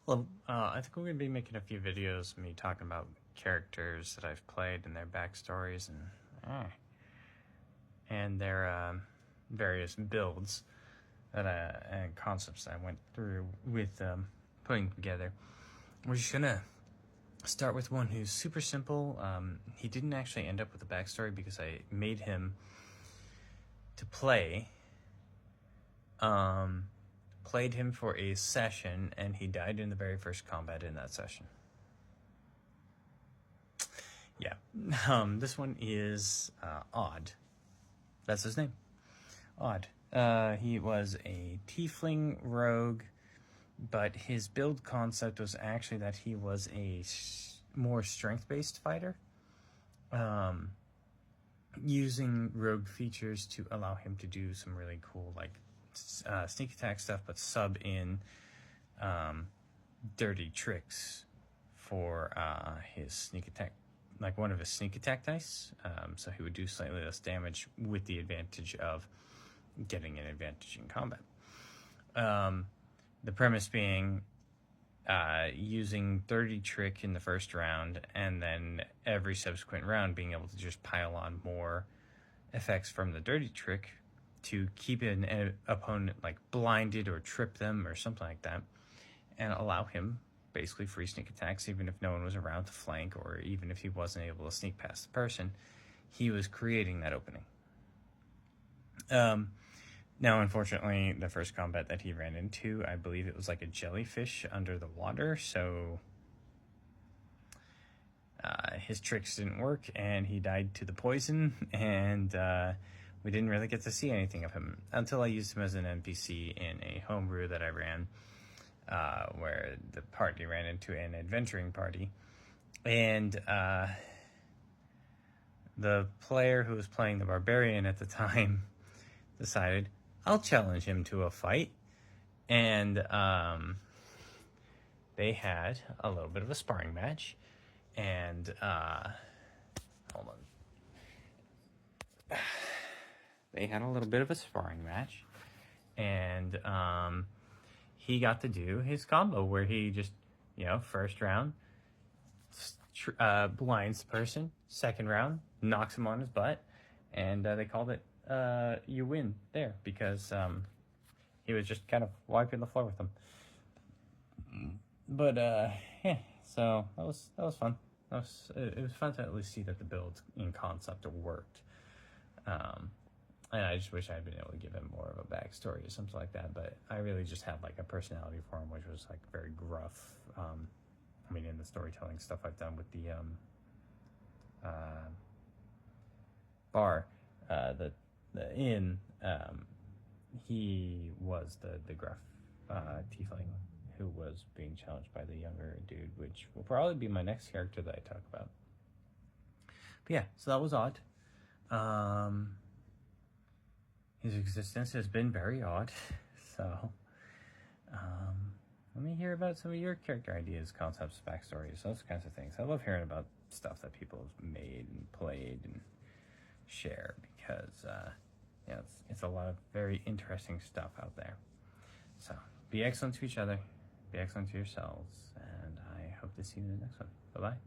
Well, I think we're going to be making a few videos of me talking about characters that I've played and their backstories and their various builds and concepts that I went through with putting together. We're just going to start with one who's super simple. He didn't actually end up with a backstory because I made him to play. Played him for a session, and he died in the very first combat in that session. Yeah. This one is Odd. That's his name. Odd. He was a tiefling rogue, but his build concept was actually that he was a more strength-based fighter, using rogue features to allow him to do some really cool, like, sneak attack stuff, but sub in dirty tricks for his sneak attack, like one of his sneak attack dice. So he would do slightly less damage with the advantage of getting an advantage in combat. The premise being using dirty trick in the first round, and then every subsequent round being able to just pile on more effects from the dirty trick to keep an opponent like blinded or trip them or something like that, and allow him basically free sneak attacks even if no one was around to flank, or even if he wasn't able to sneak past the person. He was creating that opening. Now, unfortunately, the first combat that he ran into, I believe it was like a jellyfish under the water, so his tricks didn't work, and he died to the poison, and we didn't really get to see anything of him until I used him as an NPC in a homebrew that I ran, where the party ran into an adventuring party, and the player who was playing the barbarian at the time decided, I'll challenge him to a fight, and they had a little bit of a sparring match, and hold on. They had a little bit of a sparring match, and he got to do his combo where he just, first round blinds the person, second round knocks him on his butt, and they called it you win there, because he was just kind of wiping the floor with them. But yeah, so that was fun. It was fun to at least see that the build in concept worked. And I just wish I had been able to give him more of a backstory or something like that, but I really just had like a personality for him, which was like very gruff. I mean, in the storytelling stuff I've done with the bar, the inn, he was the gruff tiefling who was being challenged by the younger dude, which will probably be my next character that I talk about. But yeah, so that was Odd. His existence has been very odd, so let me hear about some of your character ideas, concepts, backstories, those kinds of things. I love hearing about stuff that people have made and played and share, because it's a lot of very interesting stuff out there. So be excellent to each other, be excellent to yourselves, and I hope to see you in the next one. Bye-bye.